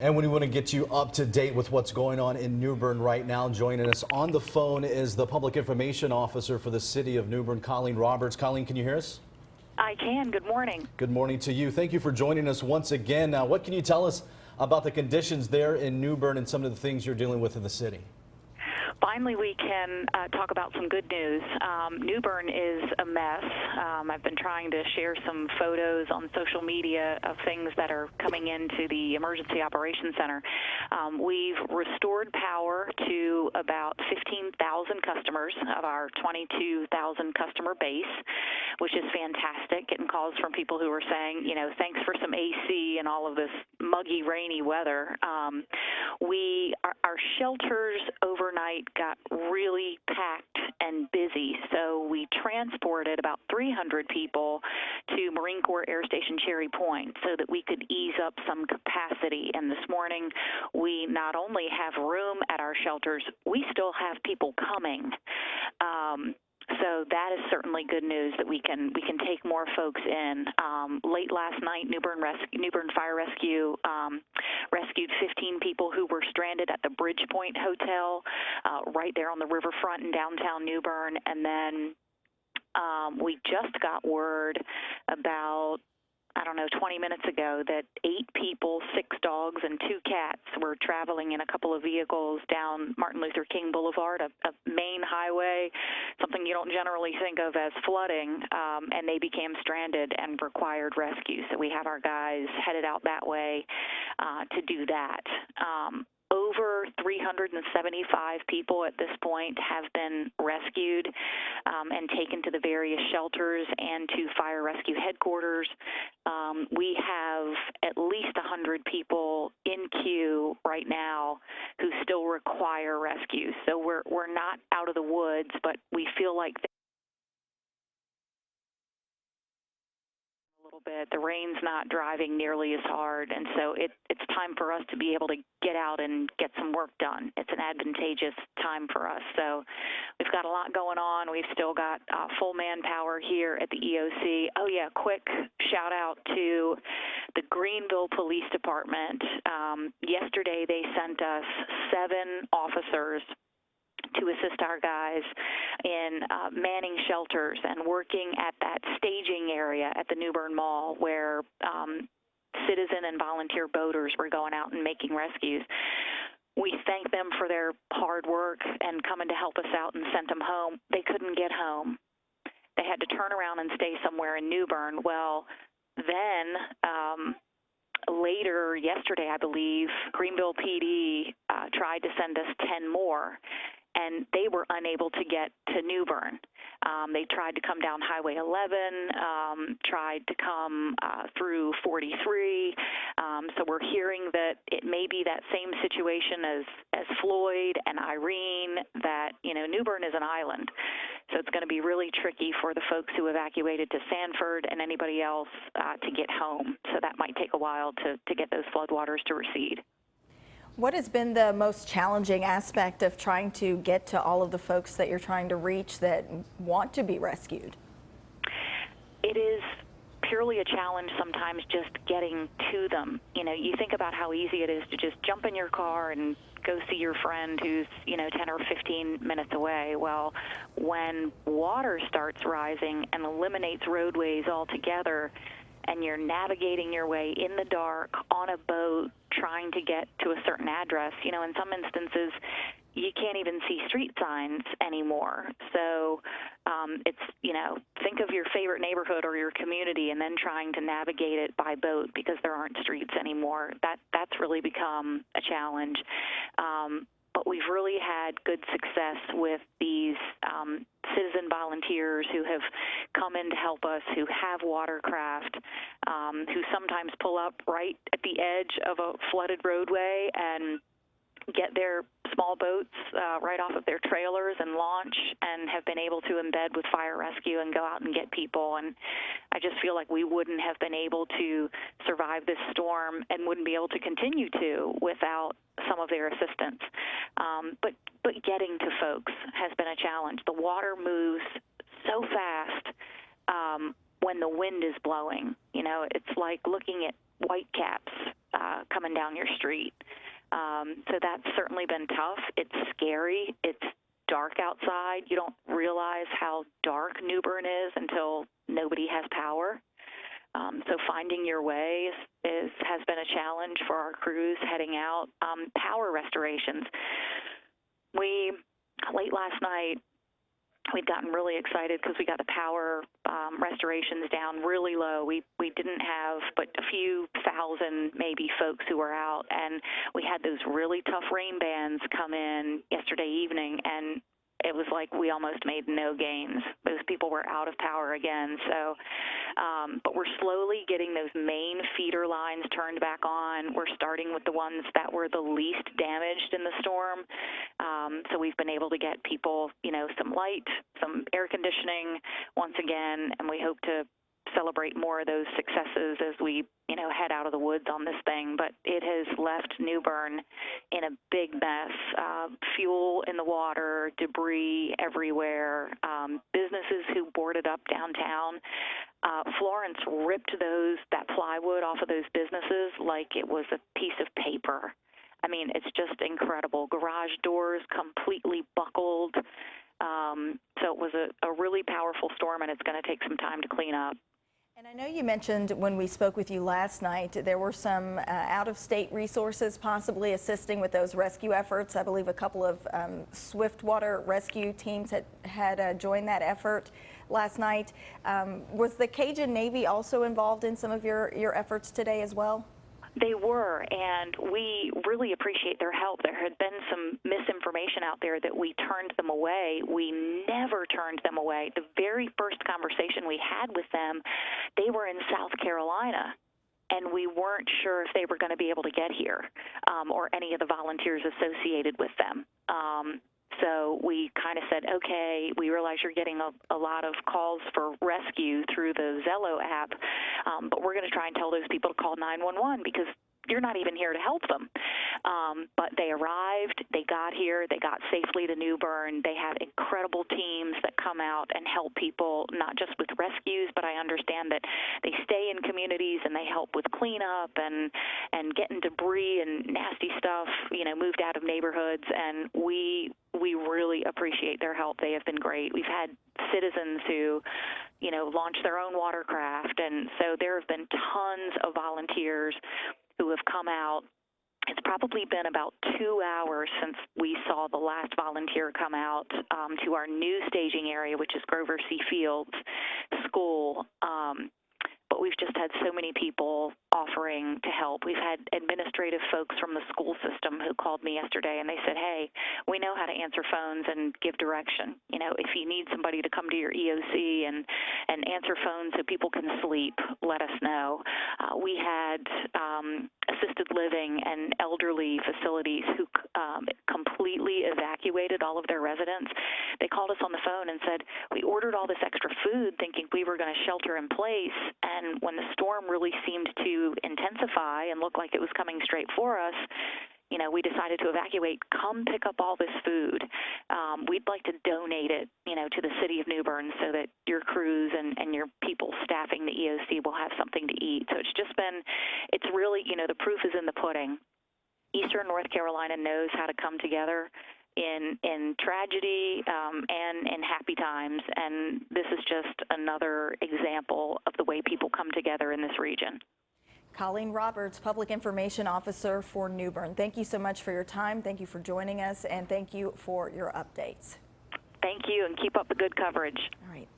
And we want to get you up to date with what's going on in New Bern right now. Joining us on the phone is the Public Information Officer for the City of New Bern, Colleen Roberts. Colleen, can you hear us? I can. Good morning. Good morning to you. Thank you for joining us once again. Now, what can you tell us about the conditions there in New Bern and some of the things you're dealing with in the city? Finally, we can talk about some good news. New Bern is a mess. I've been trying to share some photos on social media of things that are coming into the Emergency Operations Center. We've restored power to about 15,000 customers of our 22,000 customer base, which is fantastic. Getting calls from people who are saying, you know, thanks for some AC and all of this muggy, rainy weather. Our shelters overnight got really packed and busy, so we transported about 300 people to Marine Corps Air Station Cherry Point so that we could ease up some capacity. And this morning, we not only have room at our shelters, we still have people coming. So that is certainly good news that we can take more folks in. Late last night, New Bern Fire Rescue rescued 15 people who were stranded at the Bridgepoint Hotel right there on the riverfront in downtown New Bern. And then we just got word about 20 minutes ago that 8 people, 6 dogs, and 2 cats were traveling in a couple of vehicles down Martin Luther King Boulevard, a main highway, something you don't generally think of as flooding, and they became stranded and required rescue. So we have our guys headed out that way to do that. Over 375 people at this point have been rescued and taken to the various shelters and to fire rescue headquarters. We have at least 100 people in queue right now who still require rescue. So we're not out of the woods, but we feel like bit. The rain's not driving nearly as hard, and so it's time for us to be able to get out and get some work done. It's an advantageous time for us. So we've got a lot going on. We've still got full manpower here at the EOC. Oh yeah, quick shout out to the Greenville Police Department. Yesterday they sent us 7 officers to assist our guys in manning shelters and working at that staging area at the New Bern Mall where citizen and volunteer boaters were going out and making rescues. We thank them for their hard work and coming to help us out and sent them home. They couldn't get home. They had to turn around and stay somewhere in New Bern. Well, then later yesterday, I believe, Greenville PD tried to send us 10 more. And they were unable to get to New Bern. They tried to come down Highway 11, tried to come through 43. So we're hearing that it may be that same situation as Floyd and Irene, that, you know, New Bern is an island. So it's going to be really tricky for the folks who evacuated to Sanford and anybody else to get home. So that might take a while to get those floodwaters to recede. What has been the most challenging aspect of trying to get to all of the folks that you're trying to reach that want to be rescued? It is purely a challenge sometimes just getting to them. You know, you think about how easy it is to just jump in your car and go see your friend who's, 10 or 15 minutes away. Well, when water starts rising and eliminates roadways altogether, and you're navigating your way in the dark on a boat trying to get to a certain address, in some instances you can't even see street signs anymore. So it's, think of your favorite neighborhood or your community and then trying to navigate it by boat because there aren't streets anymore. That's really become a challenge. But we've really had good success with these citizen volunteers who have come in to help us, who have watercraft, who sometimes pull up right at the edge of a flooded roadway and get their small boats right off of their trailers and launch, and have been able to embed with fire rescue and go out and get people. And I just feel like we wouldn't have been able to survive this storm and wouldn't be able to continue to without some of their assistance. But getting to folks has been a challenge. The water moves so fast when the wind is blowing. It's like looking at whitecaps coming down your street. So that's certainly been tough. It's scary. It's dark outside. You don't realize how dark New Bern is until nobody has power. So finding your way has been a challenge for our crews heading out. Power restorations. Late last night, we'd gotten really excited because we got the power restorations down really low. We didn't have but a few thousand maybe folks who were out, and we had those really tough rain bands come in yesterday evening, and it was like we almost made no gains. Those people were out of power again. So, but we're slowly getting those main feeder lines turned back on. We're starting with the ones that were the least damaged in the storm. So we've been able to get people, some light, some air conditioning once again, and we hope to celebrate more of those successes as we, head out of the woods on this thing. But it has left New Bern in a big mess. Fuel in the water, debris everywhere, businesses who boarded up downtown. Florence ripped that plywood off of those businesses like it was a piece of paper. I mean, it's just incredible. Garage doors completely buckled. So it was a really powerful storm, and it's going to take some time to clean up. And I know you mentioned when we spoke with you last night, there were some out-of-state resources possibly assisting with those rescue efforts. I believe a couple of swiftwater rescue teams had joined that effort last night. Was the Cajun Navy also involved in some of your efforts today as well? They were, and we really appreciate their help. There had been some misinformation out there that we turned them away. We never turned them away. The very first conversation we had with them, they were in South Carolina, and we weren't sure if they were going to be able to get here or any of the volunteers associated with them. So we kind of said, okay, we realize you're getting a lot of calls for rescue through the Zello app, but we're going to try and tell those people to call 911 because you're not even here to help them. But they arrived, they got here, they got safely to New Bern. They have incredible teams that come out and help people, not just with rescues, but I understand that they stay in communities and they help with cleanup and getting debris and nasty stuff, moved out of neighborhoods. And we really appreciate their help. They have been great. We've had citizens who, launch their own watercraft. And so there have been tons of volunteers who have come out. It's probably been about 2 hours since we saw the last volunteer come out to our new staging area, which is Grover C. Fields School. But we've just had so many people offering to help. We've had administrative folks from the school system who called me yesterday, and they said, hey, we know how to answer phones and give direction. If you need somebody to come to your EOC and answer phones so people can sleep, let us know. We had assisted living and elderly facilities who completely evacuated all of their residents. They called us on the phone and said, we ordered all this extra food thinking we were going to shelter in place, and when the storm really seemed to intensify and look like it was coming straight for us, we decided to evacuate. Come pick up all this food. We'd like to donate it, to the city of New Bern so that your crews and your people staffing the EOC will have something to eat. So it's really, the proof is in the pudding. Eastern North Carolina knows how to come together in tragedy and in happy times, and this is just another example of the way people come together in this region. Colleen Roberts, Public Information Officer for New Bern. Thank you so much for your time. Thank you for joining us, and thank you for your updates. Thank you, and keep up the good coverage. All right.